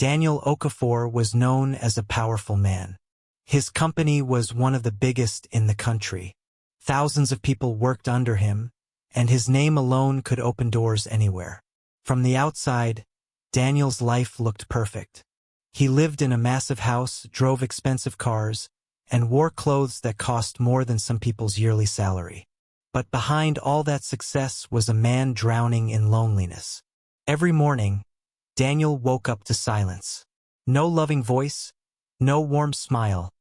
Daniel Okafor was known as a powerful man. His company was one of the biggest in the country. Thousands of people worked under him, and his name alone could open doors anywhere. From the outside, Daniel's life looked perfect. He lived in a massive house, drove expensive cars, and wore clothes that cost more than some people's yearly salary. But behind all that success was a man drowning in loneliness. Every morning, Daniel woke up to silence. No loving voice, no warm smile,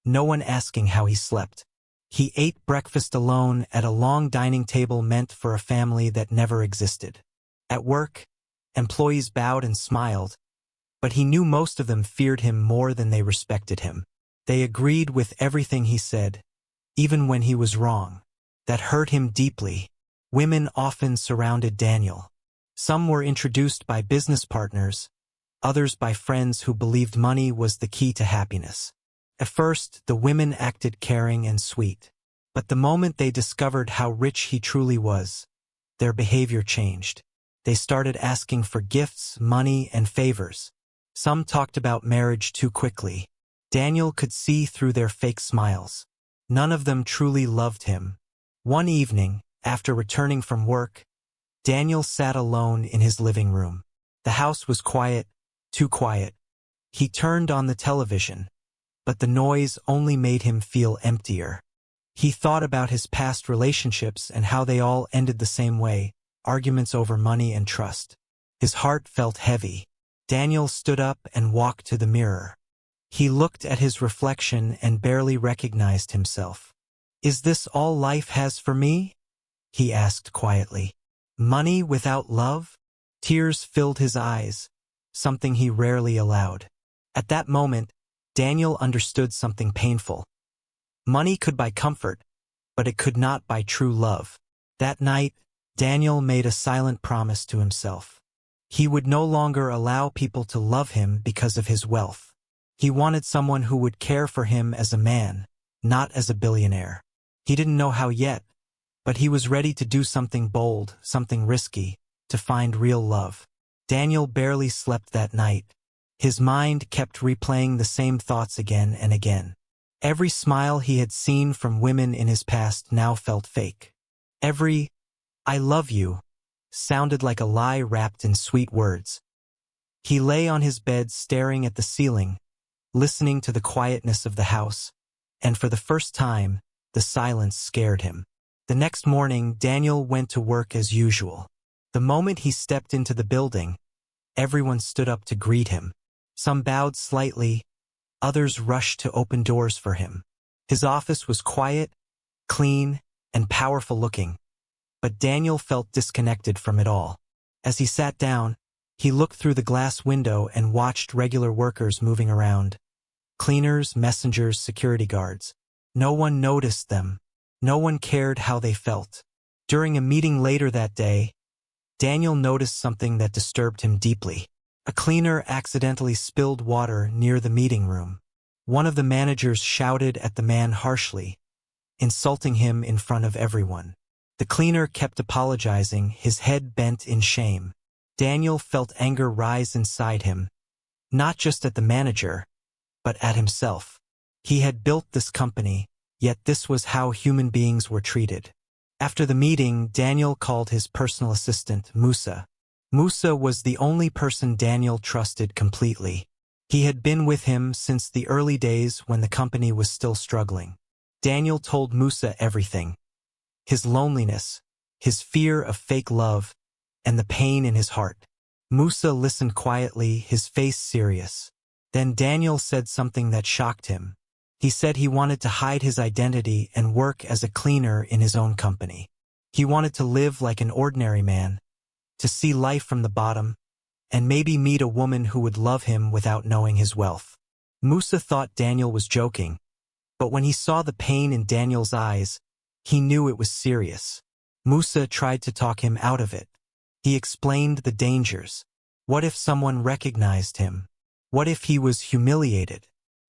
no one asking how he slept. He ate breakfast alone at a long dining table meant for a family that never existed. At work, employees bowed and smiled, but he knew most of them feared him more than they respected him. They agreed with everything he said, even when he was wrong. That hurt him deeply. Women often surrounded Daniel. Some were introduced by business partners, others by friends who believed money was the key to happiness. At first, the women acted caring and sweet. But the moment they discovered how rich he truly was, their behavior changed. They started asking for gifts, money, and favors. Some talked about marriage too quickly. Daniel could see through their fake smiles. None of them truly loved him. One evening, after returning from work, Daniel sat alone in his living room. The house was quiet, too quiet. He turned on the television, but the noise only made him feel emptier. He thought about his past relationships and how they all ended the same way, arguments over money and trust. His heart felt heavy. Daniel stood up and walked to the mirror. He looked at his reflection and barely recognized himself. "Is this all life has for me?" he asked quietly. "Money without love?" Tears filled his eyes, something he rarely allowed. At that moment, Daniel understood something painful. Money could buy comfort, but it could not buy true love. That night, Daniel made a silent promise to himself. He would no longer allow people to love him because of his wealth. He wanted someone who would care for him as a man, not as a billionaire. He didn't know how yet, but he was ready to do something bold, something risky, to find real love. Daniel barely slept that night. His mind kept replaying the same thoughts again and again. Every smile he had seen from women in his past now felt fake. Every "I love you" sounded like a lie wrapped in sweet words. He lay on his bed staring at the ceiling, listening to the quietness of the house, and for the first time, the silence scared him. The next morning, Daniel went to work as usual. The moment he stepped into the building, everyone stood up to greet him. Some bowed slightly, others rushed to open doors for him. His office was quiet, clean, and powerful looking, but Daniel felt disconnected from it all. As he sat down, he looked through the glass window and watched regular workers moving around. Cleaners, messengers, security guards. No one noticed them. No one cared how they felt. During a meeting later that day, Daniel noticed something that disturbed him deeply. A cleaner accidentally spilled water near the meeting room. One of the managers shouted at the man harshly, insulting him in front of everyone. The cleaner kept apologizing, his head bent in shame. Daniel felt anger rise inside him, not just at the manager, but at himself. He had built this company, yet this was how human beings were treated. After the meeting, Daniel called his personal assistant, Musa. Musa was the only person Daniel trusted completely. He had been with him since the early days when the company was still struggling. Daniel told Musa everything. His loneliness, his fear of fake love, and the pain in his heart. Musa listened quietly, his face serious. Then Daniel said something that shocked him. He said he wanted to hide his identity and work as a cleaner in his own company. He wanted to live like an ordinary man, to see life from the bottom, and maybe meet a woman who would love him without knowing his wealth. Musa thought Daniel was joking, but when he saw the pain in Daniel's eyes, he knew it was serious. Musa tried to talk him out of it. He explained the dangers. What if someone recognized him? What if he was humiliated?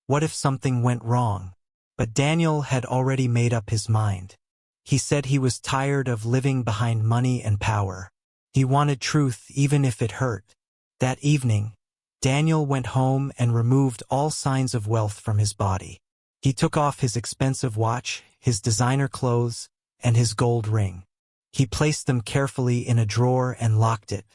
What if something went wrong? But Daniel had already made up his mind. He said he was tired of living behind money and power. He wanted truth even if it hurt. That evening, Daniel went home and removed all signs of wealth from his body. He took off his expensive watch, his designer clothes, and his gold ring. He placed them carefully in a drawer and locked it.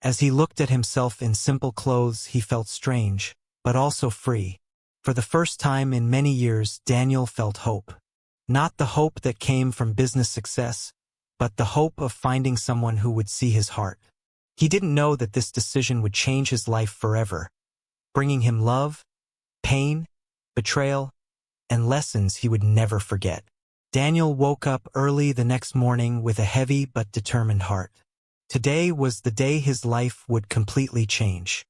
As he looked at himself in simple clothes, he felt strange, but also free. For the first time in many years, Daniel felt hope. Not the hope that came from business success, but the hope of finding someone who would see his heart. He didn't know that this decision would change his life forever, bringing him love, pain, betrayal, and lessons he would never forget. Daniel woke up early the next morning with a heavy but determined heart. Today was the day his life would completely change.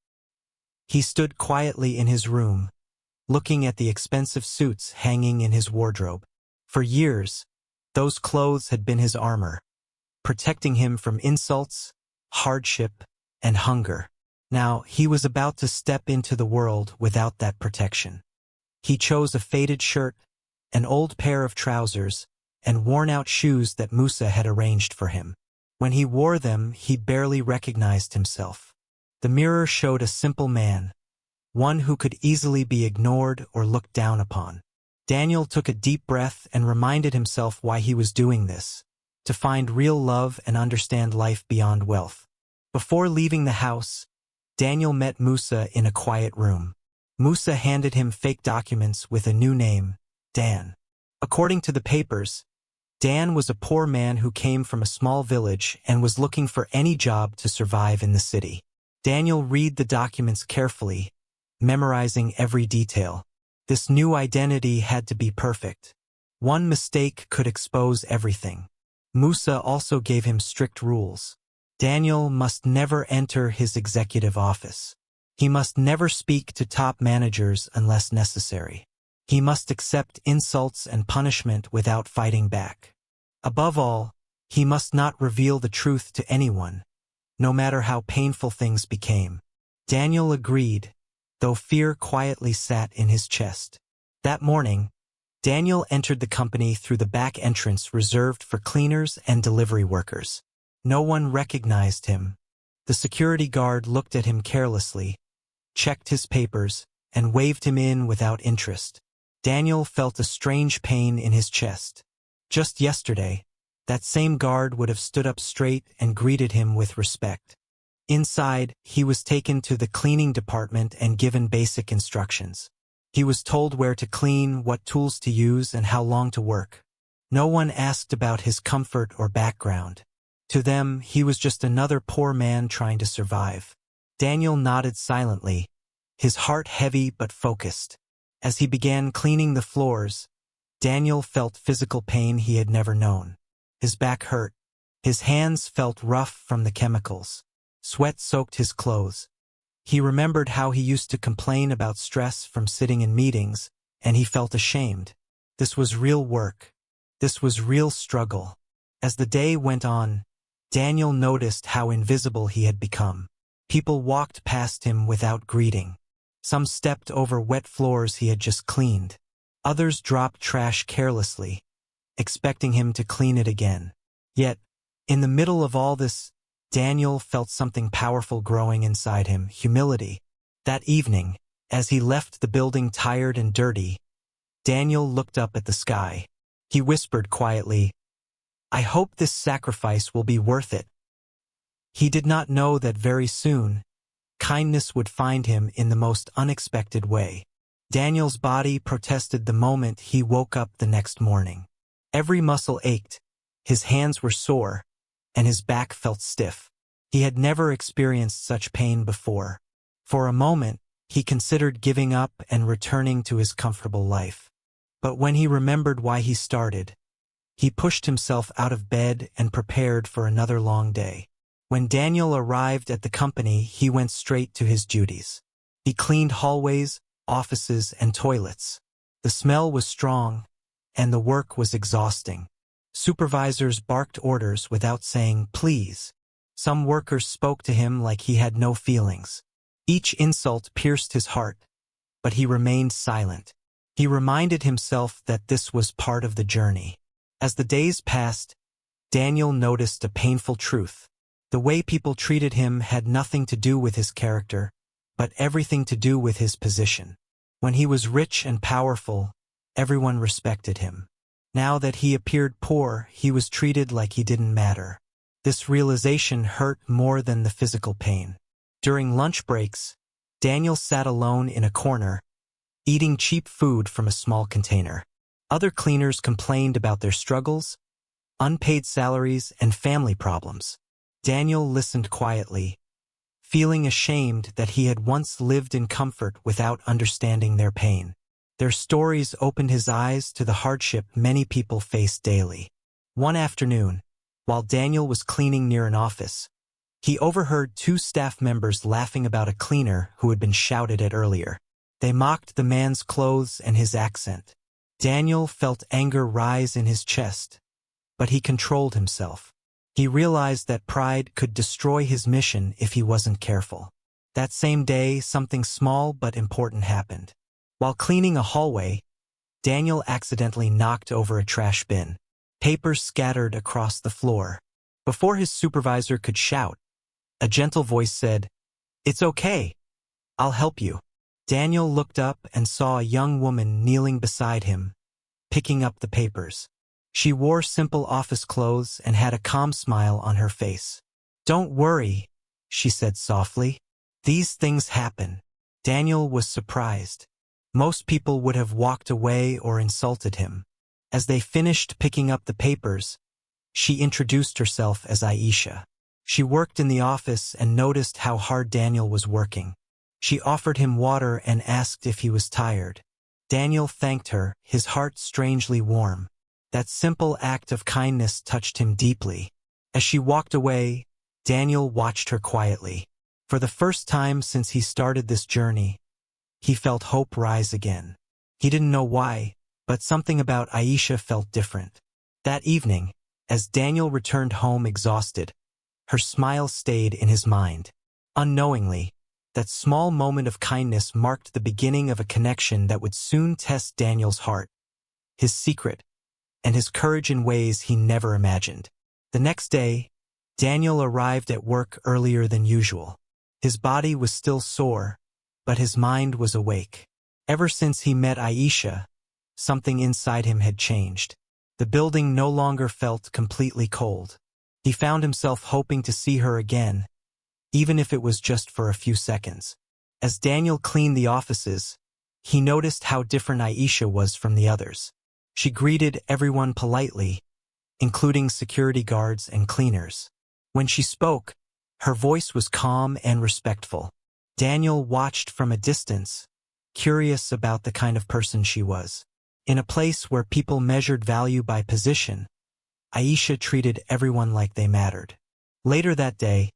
He stood quietly in his room, looking at the expensive suits hanging in his wardrobe. For years, those clothes had been his armor, protecting him from insults, hardship, and hunger. Now, he was about to step into the world without that protection. He chose a faded shirt, an old pair of trousers, and worn-out shoes that Musa had arranged for him. When he wore them, he barely recognized himself. The mirror showed a simple man, one who could easily be ignored or looked down upon. Daniel took a deep breath and reminded himself why he was doing this, to find real love and understand life beyond wealth. Before leaving the house, Daniel met Musa in a quiet room. Musa handed him fake documents with a new name, Dan. According to the papers, Dan was a poor man who came from a small village and was looking for any job to survive in the city. Daniel read the documents carefully, memorizing every detail. This new identity had to be perfect. One mistake could expose everything. Musa also gave him strict rules. Daniel must never enter his executive office. He must never speak to top managers unless necessary. He must accept insults and punishment without fighting back. Above all, he must not reveal the truth to anyone, no matter how painful things became. Daniel agreed, though fear quietly sat in his chest. That morning, Daniel entered the company through the back entrance reserved for cleaners and delivery workers. No one recognized him. The security guard looked at him carelessly, checked his papers, and waved him in without interest. Daniel felt a strange pain in his chest. Just yesterday, that same guard would have stood up straight and greeted him with respect. Inside, he was taken to the cleaning department and given basic instructions. He was told where to clean, what tools to use, and how long to work. No one asked about his comfort or background. To them, he was just another poor man trying to survive. Daniel nodded silently, his heart heavy but focused. As he began cleaning the floors, Daniel felt physical pain he had never known. His back hurt. His hands felt rough from the chemicals. Sweat soaked his clothes. He remembered how he used to complain about stress from sitting in meetings, and he felt ashamed. This was real work. This was real struggle. As the day went on, Daniel noticed how invisible he had become. People walked past him without greeting. Some stepped over wet floors he had just cleaned. Others dropped trash carelessly, expecting him to clean it again. Yet, in the middle of all this, Daniel felt something powerful growing inside him, humility. That evening, as he left the building tired and dirty, Daniel looked up at the sky. He whispered quietly, "I hope this sacrifice will be worth it." He did not know that very soon, kindness would find him in the most unexpected way. Daniel's body protested the moment he woke up the next morning. Every muscle ached, his hands were sore, and his back felt stiff. He had never experienced such pain before. For a moment, he considered giving up and returning to his comfortable life. But when he remembered why he started, he pushed himself out of bed and prepared for another long day. When Daniel arrived at the company, he went straight to his duties. He cleaned hallways, offices, and toilets. The smell was strong, and the work was exhausting. Supervisors barked orders without saying please. Some workers spoke to him like he had no feelings. Each insult pierced his heart, but he remained silent. He reminded himself that this was part of the journey. As the days passed, Daniel noticed a painful truth. The way people treated him had nothing to do with his character, but everything to do with his position. When he was rich and powerful, everyone respected him. Now that he appeared poor, he was treated like he didn't matter. This realization hurt more than the physical pain. During lunch breaks, Daniel sat alone in a corner, eating cheap food from a small container. Other cleaners complained about their struggles, unpaid salaries, and family problems. Daniel listened quietly, feeling ashamed that he had once lived in comfort without understanding their pain. Their stories opened his eyes to the hardship many people face daily. One afternoon, while Daniel was cleaning near an office, he overheard two staff members laughing about a cleaner who had been shouted at earlier. They mocked the man's clothes and his accent. Daniel felt anger rise in his chest, but he controlled himself. He realized that pride could destroy his mission if he wasn't careful. That same day, something small but important happened. While cleaning a hallway, Daniel accidentally knocked over a trash bin. Papers scattered across the floor. Before his supervisor could shout, a gentle voice said, "It's okay. I'll help you." Daniel looked up and saw a young woman kneeling beside him, picking up the papers. She wore simple office clothes and had a calm smile on her face. "Don't worry," she said softly. "These things happen." Daniel was surprised. Most people would have walked away or insulted him. As they finished picking up the papers, she introduced herself as Aisha. She worked in the office and noticed how hard Daniel was working. She offered him water and asked if he was tired. Daniel thanked her, his heart strangely warm. That simple act of kindness touched him deeply. As she walked away, Daniel watched her quietly. For the first time since he started this journey, he felt hope rise again. He didn't know why, but something about Aisha felt different. That evening, as Daniel returned home exhausted, her smile stayed in his mind. Unknowingly, that small moment of kindness marked the beginning of a connection that would soon test Daniel's heart, his secret, and his courage in ways he never imagined. The next day, Daniel arrived at work earlier than usual. His body was still sore, but his mind was awake. Ever since he met Aisha, something inside him had changed. The building no longer felt completely cold. He found himself hoping to see her again, even if it was just for a few seconds. As Daniel cleaned the offices, he noticed how different Aisha was from the others. She greeted everyone politely, including security guards and cleaners. When she spoke, her voice was calm and respectful. Daniel watched from a distance, curious about the kind of person she was. In a place where people measured value by position, Aisha treated everyone like they mattered. Later that day,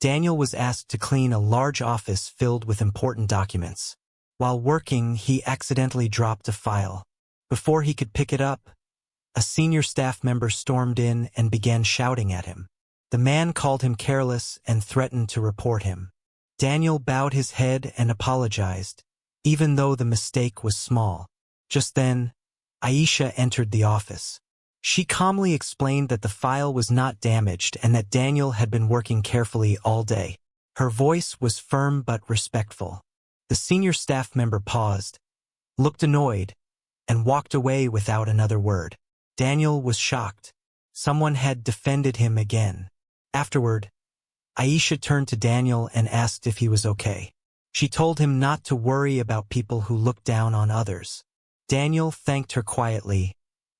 Daniel was asked to clean a large office filled with important documents. While working, he accidentally dropped a file. Before he could pick it up, a senior staff member stormed in and began shouting at him. The man called him careless and threatened to report him. Daniel bowed his head and apologized, even though the mistake was small. Just then, Aisha entered the office. She calmly explained that the file was not damaged and that Daniel had been working carefully all day. Her voice was firm but respectful. The senior staff member paused, looked annoyed, and walked away without another word. Daniel was shocked. Someone had defended him again. Afterward, Aisha turned to Daniel and asked if he was okay. She told him not to worry about people who looked down on others. Daniel thanked her quietly,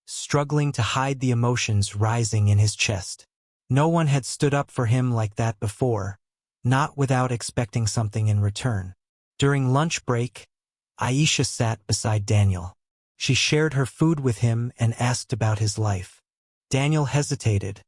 struggling to hide the emotions rising in his chest. No one had stood up for him like that before, not without expecting something in return. During lunch break, Aisha sat beside Daniel. She shared her food with him and asked about his life. Daniel hesitated,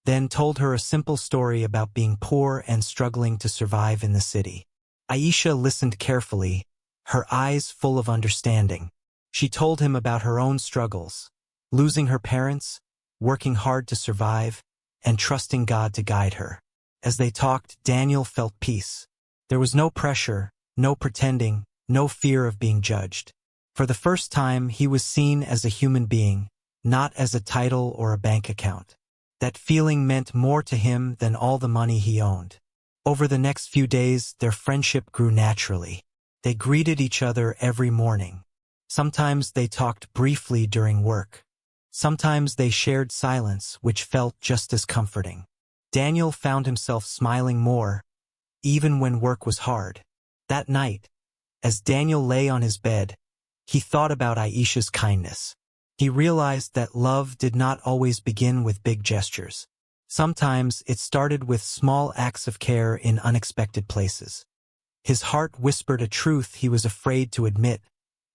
then told her a simple story about being poor and struggling to survive in the city. Aisha listened carefully, her eyes full of understanding. She told him about her own struggles, losing her parents, working hard to survive, and trusting God to guide her. As they talked, Daniel felt peace. There was no pressure, no pretending, no fear of being judged. For the first time, he was seen as a human being, not as a title or a bank account. That feeling meant more to him than all the money he owned. Over the next few days, their friendship grew naturally. They greeted each other every morning. Sometimes they talked briefly during work. Sometimes they shared silence, which felt just as comforting. Daniel found himself smiling more, even when work was hard. That night, as Daniel lay on his bed, he thought about Aisha's kindness. He realized that love did not always begin with big gestures. Sometimes it started with small acts of care in unexpected places. His heart whispered a truth he was afraid to admit.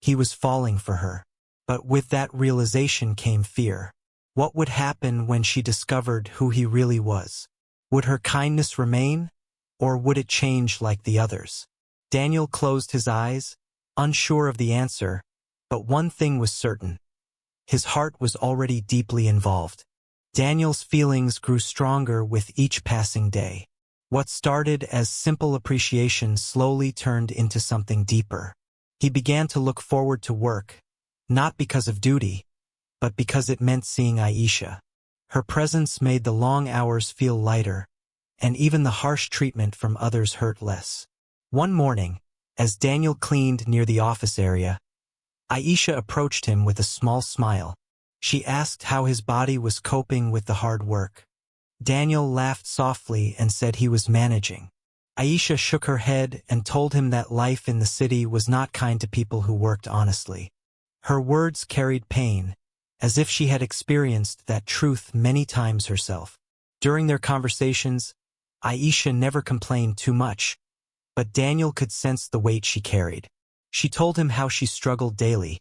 He was falling for her. But with that realization came fear. What would happen when she discovered who he really was? Would her kindness remain, or would it change like the others? Daniel closed his eyes, unsure of the answer, but one thing was certain. His heart was already deeply involved. Daniel's feelings grew stronger with each passing day. What started as simple appreciation slowly turned into something deeper. He began to look forward to work, not because of duty, but because it meant seeing Aisha. Her presence made the long hours feel lighter, and even the harsh treatment from others hurt less. One morning, as Daniel cleaned near the office area, Aisha approached him with a small smile. She asked how his body was coping with the hard work. Daniel laughed softly and said he was managing. Aisha shook her head and told him that life in the city was not kind to people who worked honestly. Her words carried pain, as if she had experienced that truth many times herself. During their conversations, Aisha never complained too much, but Daniel could sense the weight she carried. She told him how she struggled daily,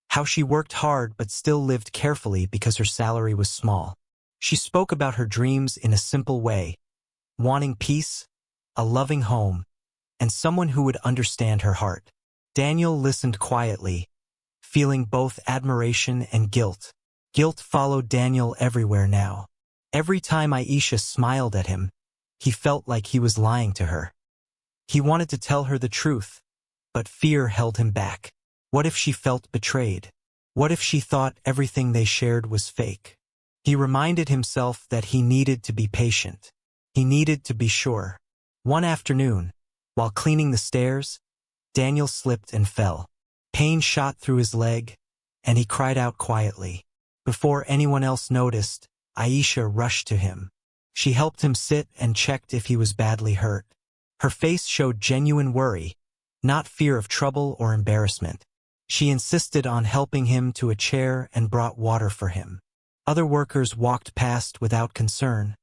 how she worked hard but still lived carefully because her salary was small. She spoke about her dreams in a simple way, wanting peace, a loving home, and someone who would understand her heart. Daniel listened quietly, feeling both admiration and guilt. Guilt followed Daniel everywhere now. Every time Aisha smiled at him, he felt like he was lying to her. He wanted to tell her the truth, but fear held him back. What if she felt betrayed? What if she thought everything they shared was fake? He reminded himself that he needed to be patient. He needed to be sure. One afternoon, while cleaning the stairs, Daniel slipped and fell. Pain shot through his leg, and he cried out quietly. Before anyone else noticed, Aisha rushed to him. She helped him sit and checked if he was badly hurt. Her face showed genuine worry, not fear of trouble or embarrassment. She insisted on helping him to a chair and brought water for him. Other workers walked past without concern,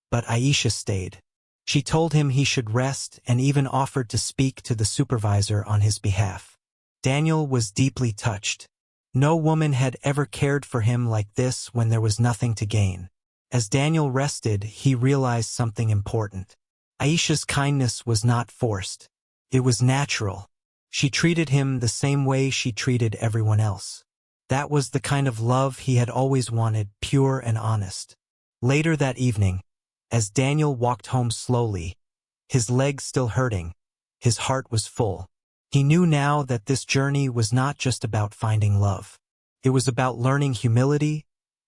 but Aisha stayed. She told him he should rest and even offered to speak to the supervisor on his behalf. Daniel was deeply touched. No woman had ever cared for him like this when there was nothing to gain. As Daniel rested, he realized something important. Aisha's kindness was not forced. It was natural. She treated him the same way she treated everyone else. That was the kind of love he had always wanted, pure and honest. Later that evening, as Daniel walked home slowly, his legs still hurting, his heart was full. He knew now that this journey was not just about finding love. It was about learning humility,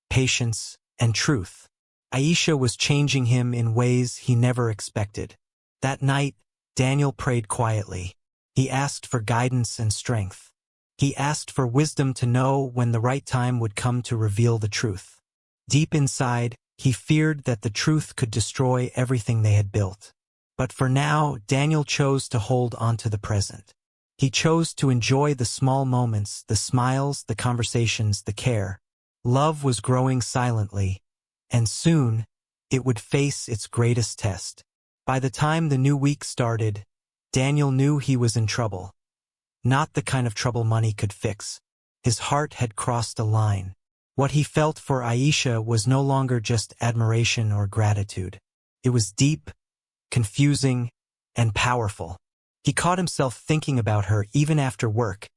patience, and truth. Aisha was changing him in ways he never expected. That night, Daniel prayed quietly. He asked for guidance and strength. He asked for wisdom to know when the right time would come to reveal the truth. Deep inside, he feared that the truth could destroy everything they had built. But for now, Daniel chose to hold on to the present. He chose to enjoy the small moments, the smiles, the conversations, the care. Love was growing silently, and soon, it would face its greatest test. By the time the new week started, Daniel knew he was in trouble. Not the kind of trouble money could fix. His heart had crossed a line. What he felt for Aisha was no longer just admiration or gratitude. It was deep, confusing, and powerful. He caught himself thinking about her even after work,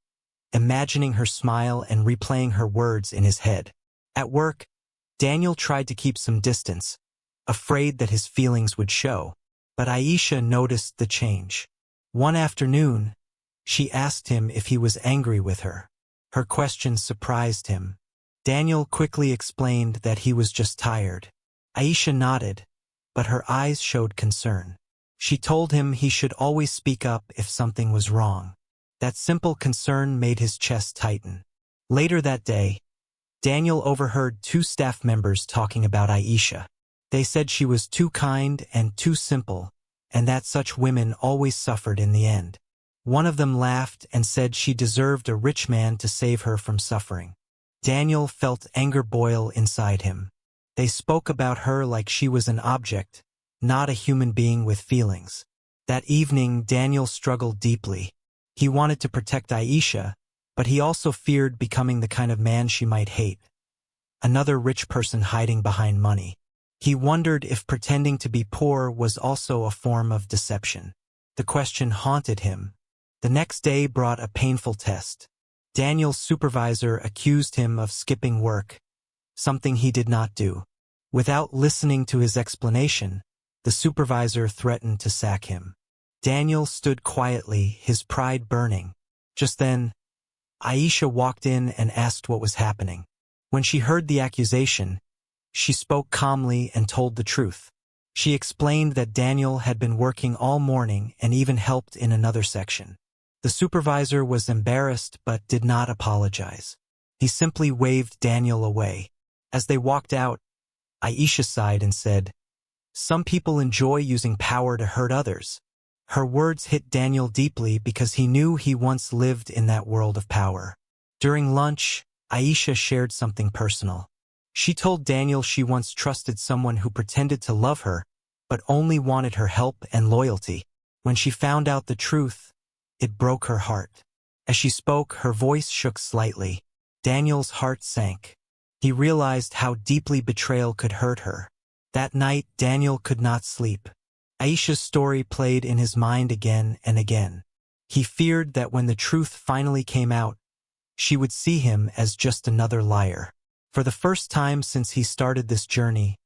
imagining her smile and replaying her words in his head. At work, Daniel tried to keep some distance, afraid that his feelings would show. But Aisha noticed the change. One afternoon, she asked him if he was angry with her. Her question surprised him. Daniel quickly explained that he was just tired. Aisha nodded, but her eyes showed concern. She told him he should always speak up if something was wrong. That simple concern made his chest tighten. Later that day, Daniel overheard two staff members talking about Aisha. They said she was too kind and too simple, and that such women always suffered in the end. One of them laughed and said she deserved a rich man to save her from suffering. Daniel felt anger boil inside him. They spoke about her like she was an object, not a human being with feelings. That evening, Daniel struggled deeply. He wanted to protect Aisha, but he also feared becoming the kind of man she might hate. Another rich person hiding behind money. He wondered if pretending to be poor was also a form of deception. The question haunted him. The next day brought a painful test. Daniel's supervisor accused him of skipping work, something he did not do. Without listening to his explanation, the supervisor threatened to sack him. Daniel stood quietly, his pride burning. Just then, Aisha walked in and asked what was happening. When she heard the accusation, she spoke calmly and told the truth. She explained that Daniel had been working all morning and even helped in another section. The supervisor was embarrassed but did not apologize. He simply waved Daniel away. As they walked out, Aisha sighed and said, "Some people enjoy using power to hurt others." Her words hit Daniel deeply because he knew he once lived in that world of power. During lunch, Aisha shared something personal. She told Daniel she once trusted someone who pretended to love her, but only wanted her help and loyalty. When she found out the truth, it broke her heart. As she spoke, her voice shook slightly. Daniel's heart sank. He realized how deeply betrayal could hurt her. That night, Daniel could not sleep. Aisha's story played in his mind again and again. He feared that when the truth finally came out, she would see him as just another liar. For the first time since he started this journey,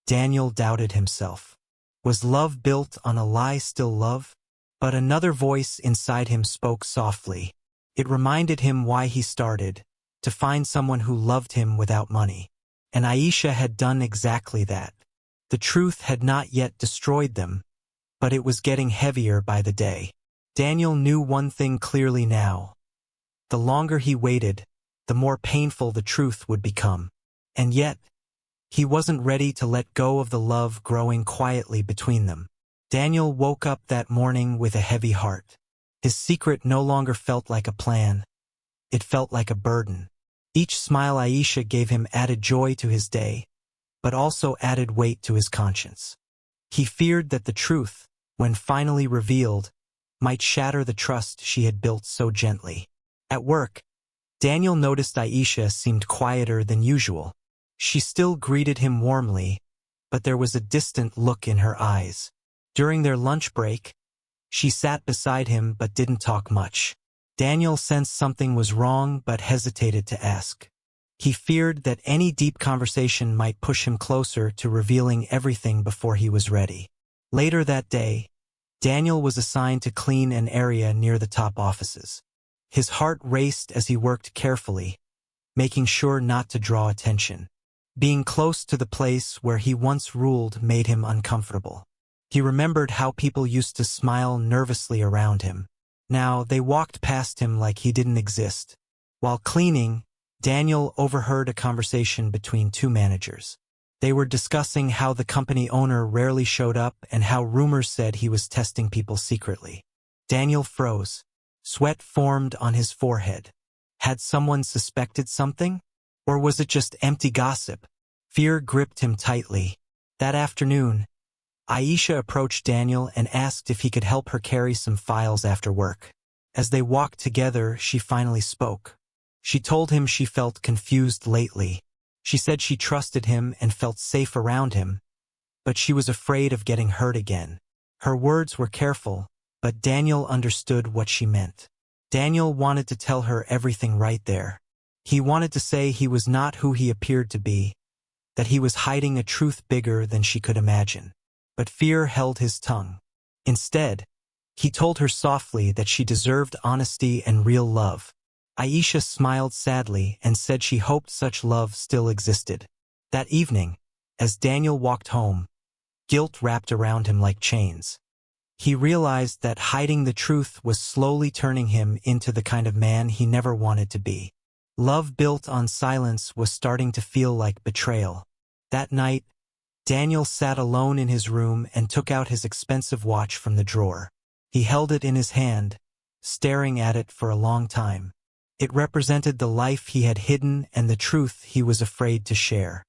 Daniel doubted himself. Was love built on a lie still love? But another voice inside him spoke softly. It reminded him why he started, to find someone who loved him without money. And Aisha had done exactly that. The truth had not yet destroyed them, but it was getting heavier by the day. Daniel knew one thing clearly now. The longer he waited, the more painful the truth would become. And yet, he wasn't ready to let go of the love growing quietly between them. Daniel woke up that morning with a heavy heart. His secret no longer felt like a plan. It felt like a burden. Each smile Aisha gave him added joy to his day, but also added weight to his conscience. He feared that the truth, when finally revealed, might shatter the trust she had built so gently. At work, Daniel noticed Aisha seemed quieter than usual. She still greeted him warmly, but there was a distant look in her eyes. During their lunch break, she sat beside him but didn't talk much. Daniel sensed something was wrong but hesitated to ask. He feared that any deep conversation might push him closer to revealing everything before he was ready. Later that day, Daniel was assigned to clean an area near the top offices. His heart raced as he worked carefully, making sure not to draw attention. Being close to the place where he once ruled made him uncomfortable. He remembered how people used to smile nervously around him. Now they walked past him like he didn't exist. While cleaning, Daniel overheard a conversation between two managers. They were discussing how the company owner rarely showed up and how rumors said he was testing people secretly. Daniel froze. Sweat formed on his forehead. Had someone suspected something? Or was it just empty gossip? Fear gripped him tightly. That afternoon, Aisha approached Daniel and asked if he could help her carry some files after work. As they walked together, she finally spoke. She told him she felt confused lately. She said she trusted him and felt safe around him, but she was afraid of getting hurt again. Her words were careful, but Daniel understood what she meant. Daniel wanted to tell her everything right there. He wanted to say he was not who he appeared to be, that he was hiding a truth bigger than she could imagine. But fear held his tongue. Instead, he told her softly that she deserved honesty and real love. Aisha smiled sadly and said she hoped such love still existed. That evening, as Daniel walked home, guilt wrapped around him like chains. He realized that hiding the truth was slowly turning him into the kind of man he never wanted to be. Love built on silence was starting to feel like betrayal. That night, Daniel sat alone in his room and took out his expensive watch from the drawer. He held it in his hand, staring at it for a long time. It represented the life he had hidden and the truth he was afraid to share.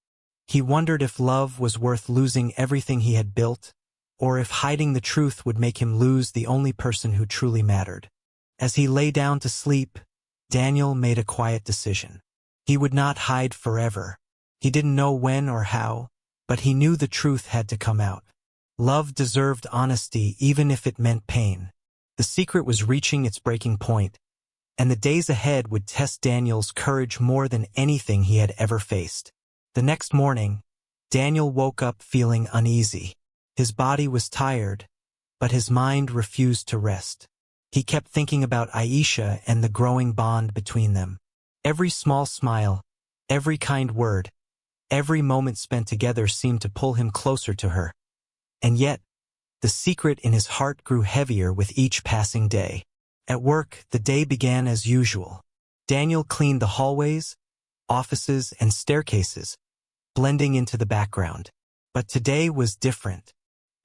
He wondered if love was worth losing everything he had built, or if hiding the truth would make him lose the only person who truly mattered. As he lay down to sleep, Daniel made a quiet decision. He would not hide forever. He didn't know when or how, but he knew the truth had to come out. Love deserved honesty even if it meant pain. The secret was reaching its breaking point, and the days ahead would test Daniel's courage more than anything he had ever faced. The next morning, Daniel woke up feeling uneasy. His body was tired, but his mind refused to rest. He kept thinking about Aisha and the growing bond between them. Every small smile, every kind word, every moment spent together seemed to pull him closer to her. And yet, the secret in his heart grew heavier with each passing day. At work, the day began as usual. Daniel cleaned the hallways, offices, and staircases, blending into the background. But today was different.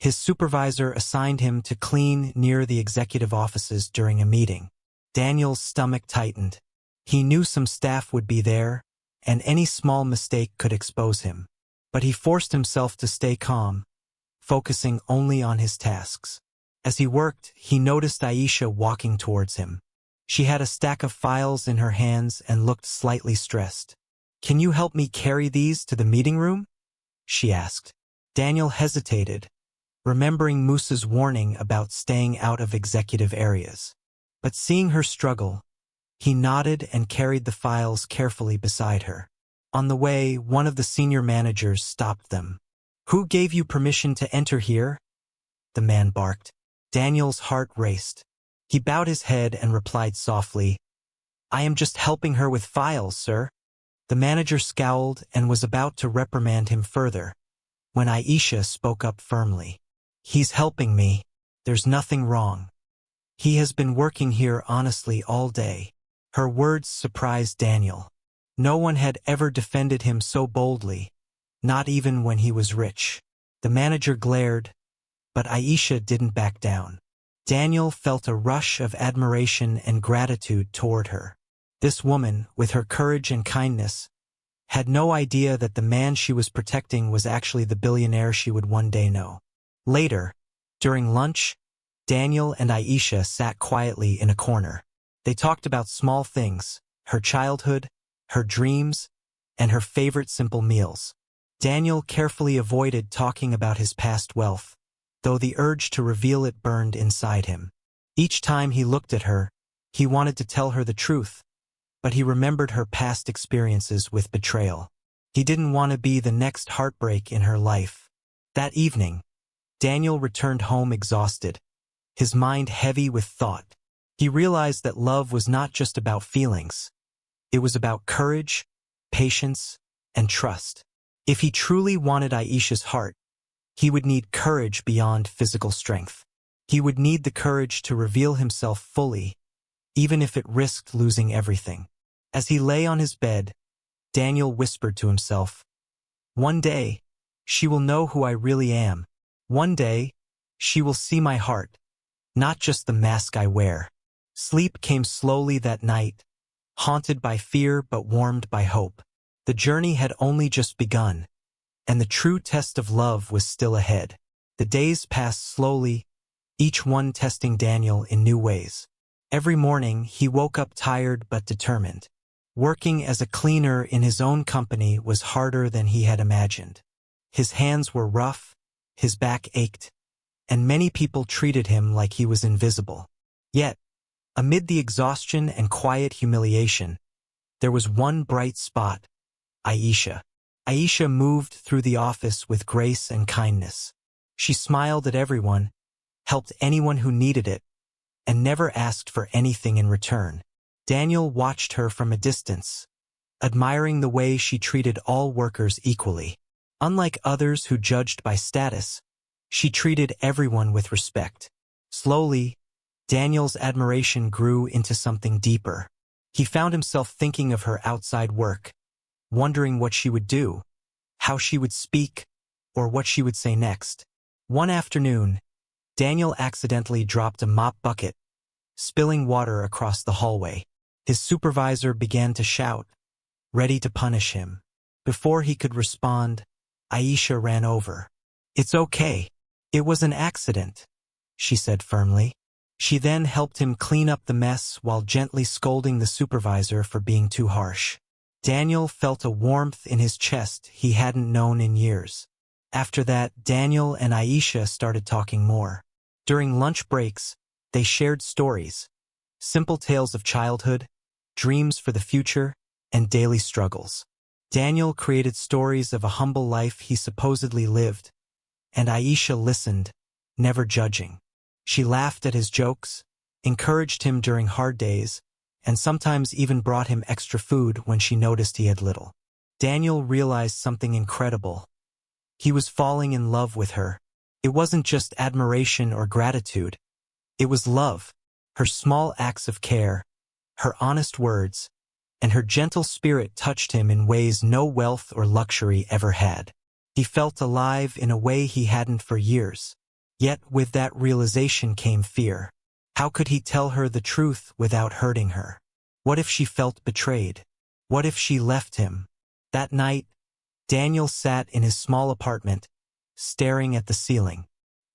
His supervisor assigned him to clean near the executive offices during a meeting. Daniel's stomach tightened. He knew some staff would be there, and any small mistake could expose him. But he forced himself to stay calm, focusing only on his tasks. As he worked, he noticed Aisha walking towards him. She had a stack of files in her hands and looked slightly stressed. "Can you help me carry these to the meeting room?" she asked. Daniel hesitated, remembering Musa's warning about staying out of executive areas. But seeing her struggle, he nodded and carried the files carefully beside her. On the way, one of the senior managers stopped them. "Who gave you permission to enter here?" the man barked. Daniel's heart raced. He bowed his head and replied softly, "I am just helping her with files, sir." The manager scowled and was about to reprimand him further, when Aisha spoke up firmly. "He's helping me. There's nothing wrong. He has been working here honestly all day." Her words surprised Daniel. No one had ever defended him so boldly, not even when he was rich. The manager glared, but Aisha didn't back down. Daniel felt a rush of admiration and gratitude toward her. This woman, with her courage and kindness, had no idea that the man she was protecting was actually the billionaire she would one day know. Later, during lunch, Daniel and Aisha sat quietly in a corner. They talked about small things, her childhood, her dreams, and her favorite simple meals. Daniel carefully avoided talking about his past wealth, though the urge to reveal it burned inside him. Each time he looked at her, he wanted to tell her the truth, but he remembered her past experiences with betrayal. He didn't want to be the next heartbreak in her life. That evening, Daniel returned home exhausted, his mind heavy with thought. He realized that love was not just about feelings. It was about courage, patience, and trust. If he truly wanted Aisha's heart, he would need courage beyond physical strength. He would need the courage to reveal himself fully, even if it risked losing everything. As he lay on his bed, Daniel whispered to himself, "One day, she will know who I really am. One day, she will see my heart, not just the mask I wear." Sleep came slowly that night, haunted by fear but warmed by hope. The journey had only just begun, and the true test of love was still ahead. The days passed slowly, each one testing Daniel in new ways. Every morning, he woke up tired but determined. Working as a cleaner in his own company was harder than he had imagined. His hands were rough, his back ached, and many people treated him like he was invisible. Yet, amid the exhaustion and quiet humiliation, there was one bright spot: Aisha. Aisha moved through the office with grace and kindness. She smiled at everyone, helped anyone who needed it, and never asked for anything in return. Daniel watched her from a distance, admiring the way she treated all workers equally. Unlike others who judged by status, she treated everyone with respect. Slowly, Daniel's admiration grew into something deeper. He found himself thinking of her outside work, wondering what she would do, how she would speak, or what she would say next. One afternoon, Daniel accidentally dropped a mop bucket, spilling water across the hallway. His supervisor began to shout, ready to punish him. Before he could respond, Aisha ran over. "It's okay. It was an accident," she said firmly. She then helped him clean up the mess while gently scolding the supervisor for being too harsh. Daniel felt a warmth in his chest he hadn't known in years. After that, Daniel and Aisha started talking more. During lunch breaks, they shared stories, simple tales of childhood, dreams for the future, and daily struggles. Daniel created stories of a humble life he supposedly lived, and Aisha listened, never judging. She laughed at his jokes, encouraged him during hard days, and sometimes even brought him extra food when she noticed he had little. Daniel realized something incredible. He was falling in love with her. It wasn't just admiration or gratitude. It was love, her small acts of care, her honest words, and her gentle spirit touched him in ways no wealth or luxury ever had. He felt alive in a way he hadn't for years. Yet with that realization came fear. How could he tell her the truth without hurting her? What if she felt betrayed? What if she left him? That night, Daniel sat in his small apartment, staring at the ceiling.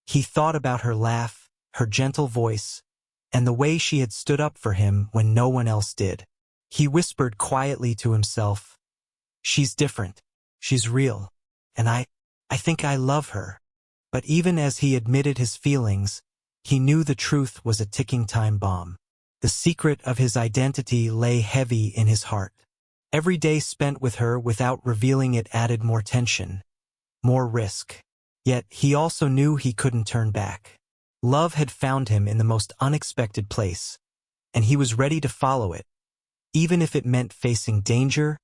He thought about her laugh, her gentle voice, and the way she had stood up for him when no one else did. He whispered quietly to himself, "She's different. She's real. And I think I love her." But even as he admitted his feelings, he knew the truth was a ticking time bomb. The secret of his identity lay heavy in his heart. Every day spent with her without revealing it added more tension, more risk. Yet he also knew he couldn't turn back. Love had found him in the most unexpected place, and he was ready to follow it, even if it meant facing danger,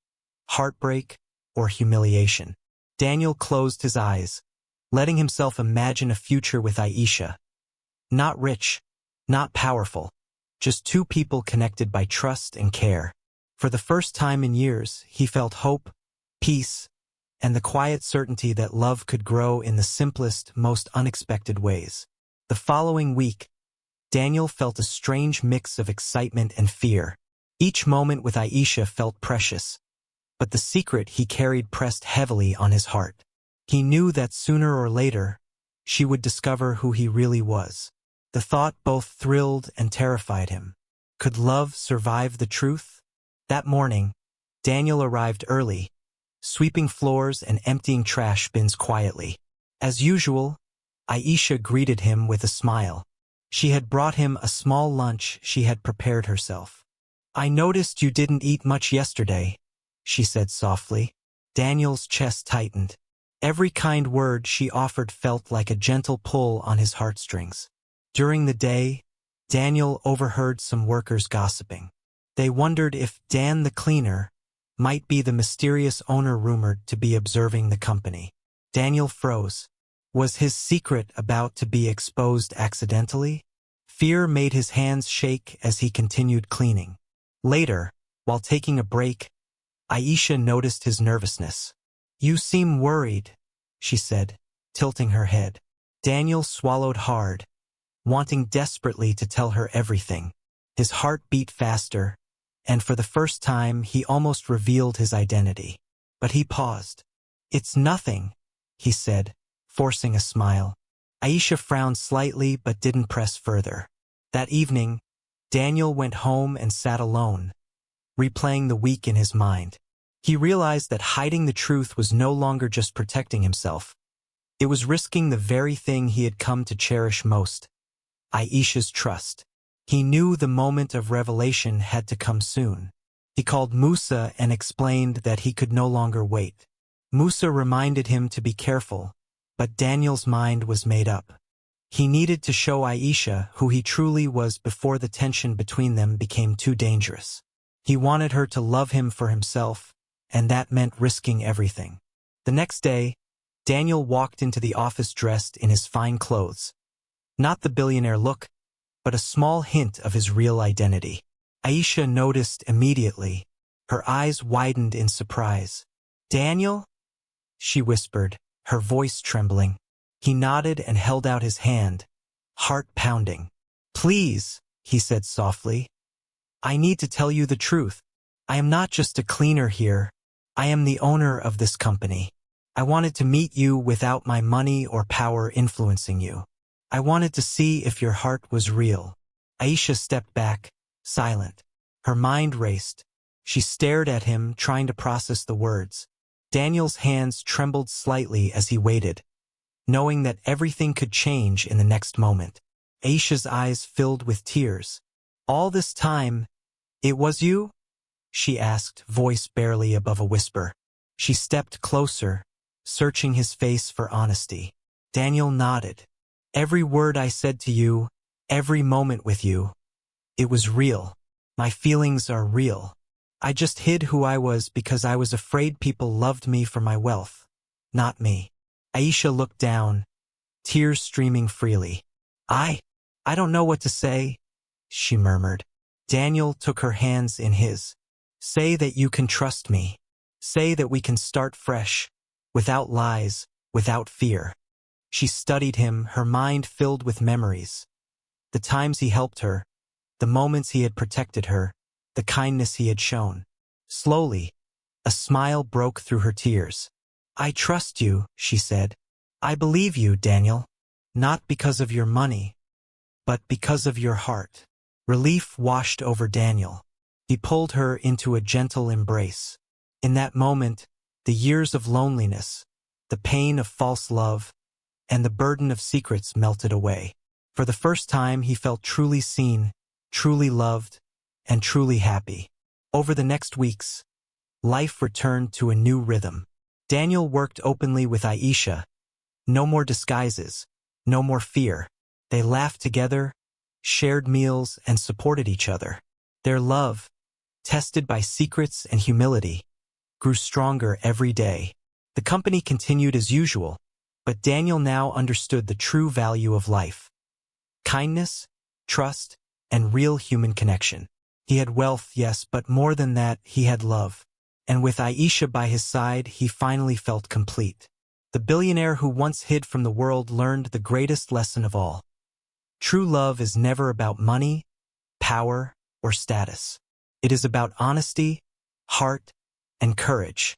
heartbreak, or humiliation. Daniel closed his eyes, letting himself imagine a future with Aisha. Not rich, not powerful, just two people connected by trust and care. For the first time in years, he felt hope, peace, and the quiet certainty that love could grow in the simplest, most unexpected ways. The following week, Daniel felt a strange mix of excitement and fear. Each moment with Aisha felt precious, but the secret he carried pressed heavily on his heart. He knew that sooner or later, she would discover who he really was. The thought both thrilled and terrified him. Could love survive the truth? That morning, Daniel arrived early, sweeping floors and emptying trash bins quietly. As usual, Aisha greeted him with a smile. She had brought him a small lunch she had prepared herself. "I noticed you didn't eat much yesterday," she said softly. Daniel's chest tightened. Every kind word she offered felt like a gentle pull on his heartstrings. During the day, Daniel overheard some workers gossiping. They wondered if Dan the cleaner might be the mysterious owner rumored to be observing the company. Daniel froze. Was his secret about to be exposed accidentally? Fear made his hands shake as he continued cleaning. Later, while taking a break, Aisha noticed his nervousness. "You seem worried," she said, tilting her head. Daniel swallowed hard, wanting desperately to tell her everything. His heart beat faster, and for the first time he almost revealed his identity. But he paused. "It's nothing," he said, forcing a smile. Aisha frowned slightly but didn't press further. That evening, Daniel went home and sat alone, replaying the week in his mind. He realized that hiding the truth was no longer just protecting himself. It was risking the very thing he had come to cherish most, Aisha's trust. He knew the moment of revelation had to come soon. He called Musa and explained that he could no longer wait. Musa reminded him to be careful, but Daniel's mind was made up. He needed to show Aisha who he truly was before the tension between them became too dangerous. He wanted her to love him for himself, and that meant risking everything. The next day, Daniel walked into the office dressed in his fine clothes. Not the billionaire look, but a small hint of his real identity. Aisha noticed immediately. Her eyes widened in surprise. "Daniel?" she whispered, her voice trembling. He nodded and held out his hand, heart pounding. "Please," he said softly. "I need to tell you the truth. I am not just a cleaner here. I am the owner of this company. I wanted to meet you without my money or power influencing you. I wanted to see if your heart was real." Aisha stepped back, silent. Her mind raced. She stared at him, trying to process the words. Daniel's hands trembled slightly as he waited, knowing that everything could change in the next moment. Aisha's eyes filled with tears. "All this time, it was you?" she asked, voice barely above a whisper. She stepped closer, searching his face for honesty. Daniel nodded. "Every word I said to you, every moment with you, it was real. My feelings are real. I just hid who I was because I was afraid people loved me for my wealth, not me." Aisha looked down, tears streaming freely. I don't know what to say," she murmured. Daniel took her hands in his. "Say that you can trust me. Say that we can start fresh, without lies, without fear." She studied him, her mind filled with memories. The times he helped her, the moments he had protected her, the kindness he had shown. Slowly, a smile broke through her tears. "I trust you," she said. "I believe you, Daniel. Not because of your money, but because of your heart." Relief washed over Daniel. He pulled her into a gentle embrace. In that moment, the years of loneliness, the pain of false love, and the burden of secrets melted away. For the first time, he felt truly seen, truly loved, and truly happy. Over the next weeks, life returned to a new rhythm. Daniel worked openly with Aisha. No more disguises, no more fear. They laughed together, shared meals, and supported each other. Their love, tested by secrets and humility, grew stronger every day. The company continued as usual, but Daniel now understood the true value of life: kindness, trust, and real human connection. He had wealth, yes, but more than that, he had love. And with Aisha by his side, he finally felt complete. The billionaire who once hid from the world learned the greatest lesson of all. True love is never about money, power, or status. It is about honesty, heart, and courage.